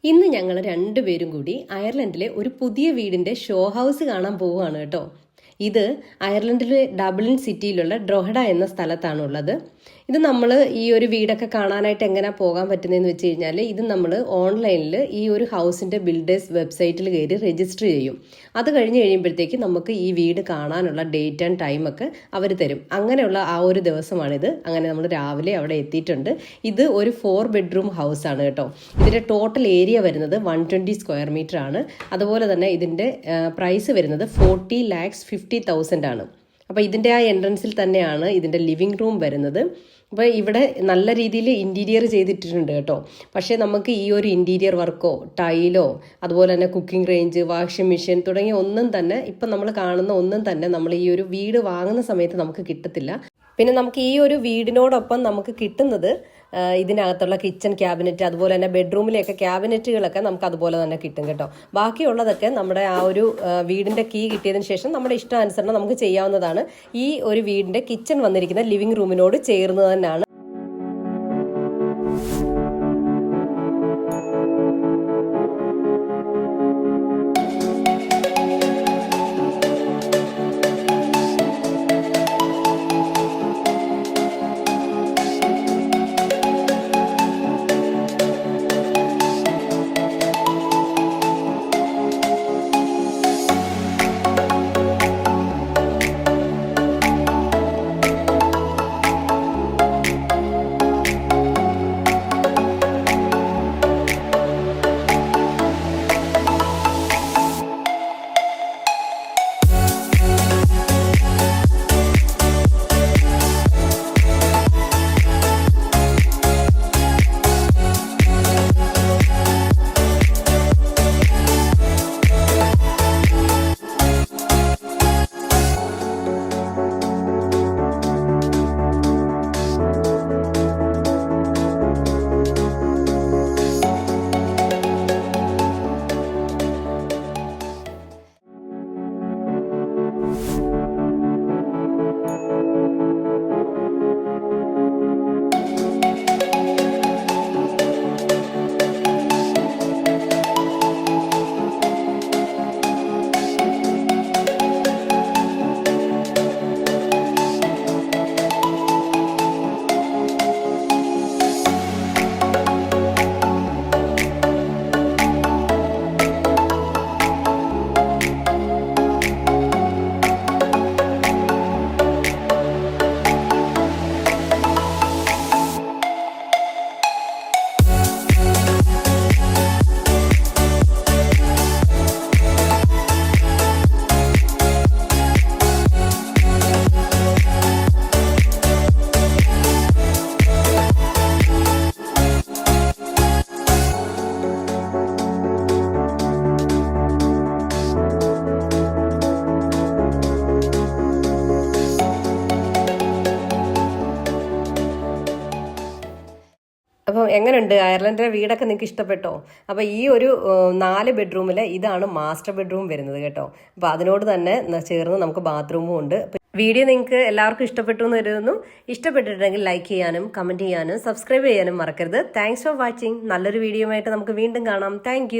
ഇന്ന് ഞങ്ങൾ രണ്ടുപേരും കൂടി അയർലൻഡിലെ ഒരു പുതിയ വീടിന്റെ ഷോ ഹൗസ് കാണാൻ പോവുകയാണ് കേട്ടോ. ഇത് അയർലൻഡിലെ ഡബ്ലിൻ സിറ്റിയിലുള്ള ഡ്രോഹഡ എന്ന സ്ഥലത്താണുള്ളത്. ഇത് നമ്മൾ ഈ ഒരു വീടൊക്കെ കാണാനായിട്ട് എങ്ങനെ പോകാൻ പറ്റുന്നതെന്ന് വെച്ച് കഴിഞ്ഞാൽ ഇത് നമ്മൾ ഓൺലൈനിൽ ഈ ഒരു ഹൗസിൻ്റെ ബിൽഡേഴ്സ് വെബ്സൈറ്റിൽ കയറി രജിസ്റ്റർ ചെയ്യും. അത് കഴിഞ്ഞ് കഴിയുമ്പോഴത്തേക്ക് നമുക്ക് ഈ വീട് കാണാനുള്ള ഡേറ്റ് ആൻഡ് ടൈമൊക്കെ അവർ തരും. അങ്ങനെയുള്ള ആ ഒരു ദിവസമാണിത്. അങ്ങനെ നമ്മൾ രാവിലെ അവിടെ എത്തിയിട്ടുണ്ട്. ഇത് ഒരു 4 ബെഡ്റൂം ഹൗസാണ് കേട്ടോ. ഇതിൻ്റെ ടോട്ടൽ ഏരിയ വരുന്നത് 120 സ്ക്വയർ മീറ്റർ ആണ്. അതുപോലെ തന്നെ ഇതിൻ്റെ പ്രൈസ് വരുന്നത് 40,50,000 ആണ്. അപ്പോൾ ഇതിൻ്റെ ആ എൻട്രൻസിൽ തന്നെയാണ് ഇതിൻ്റെ ലിവിങ് റൂം വരുന്നത്. അപ്പോൾ ഇവിടെ നല്ല രീതിയിൽ ഇൻറ്റീരിയർ ചെയ്തിട്ടുണ്ട് കേട്ടോ. പക്ഷേ നമുക്ക് ഈ ഒരു ഇൻറ്റീരിയർ വർക്കോ ടൈലോ അതുപോലെ തന്നെ കുക്കിംഗ് റേഞ്ച്, വാഷിംഗ് മെഷീൻ തുടങ്ങിയ ഒന്നും തന്നെ ഇപ്പം നമ്മൾ കാണുന്ന ഒന്നും തന്നെ നമ്മൾ ഈ ഒരു വീട് വാങ്ങുന്ന സമയത്ത് നമുക്ക് കിട്ടത്തില്ല. പിന്നെ നമുക്ക് ഈ ഒരു വീടിനോടൊപ്പം നമുക്ക് കിട്ടുന്നത് ഇതിനകത്തുള്ള കിച്ചൺ ക്യാബിനറ്റ്, അതുപോലെ തന്നെ ബെഡ്റൂമിലെയൊക്കെ ക്യാബിനറ്റുകളൊക്കെ നമുക്ക് അതുപോലെ തന്നെ കിട്ടും കേട്ടോ. ബാക്കിയുള്ളതൊക്കെ നമ്മുടെ ആ ഒരു വീടിൻ്റെ കീ കിട്ടിയതിന് ശേഷം നമ്മുടെ ഇഷ്ടാനുസരണം നമുക്ക് ചെയ്യാവുന്നതാണ്. ഈ ഒരു വീടിൻ്റെ കിച്ചൺ വന്നിരിക്കുന്ന ലിവിംഗ് റൂമിനോട് ചേർന്ന് തന്നെയാണ്. അപ്പോൾ എങ്ങനെയുണ്ട് അയർലൻഡിലെ വീടൊക്കെ നിങ്ങൾക്ക് ഇഷ്ടപ്പെട്ടോ? അപ്പോൾ ഈ ഒരു 4 ബെഡ്റൂമിൽ ഇതാണ് മാസ്റ്റർ ബെഡ്റൂം വരുന്നത് കേട്ടോ. അപ്പോൾ അതിനോട് തന്നെ ചേർന്ന് നമുക്ക് ബാത്റൂമും ഉണ്ട്. വീഡിയോ നിങ്ങൾക്ക് എല്ലാവർക്കും ഇഷ്ടപ്പെട്ടു എന്ന് കരുതുന്നു. ഇഷ്ടപ്പെട്ടിട്ടുണ്ടെങ്കിൽ ലൈക്ക് ചെയ്യാനും കമൻറ്റ് ചെയ്യാനും സബ്സ്ക്രൈബ് ചെയ്യാനും മറക്കരുത്. Thanks for watching. നല്ലൊരു വീഡിയോ ആയിട്ട് നമുക്ക് വീണ്ടും കാണാം. താങ്ക്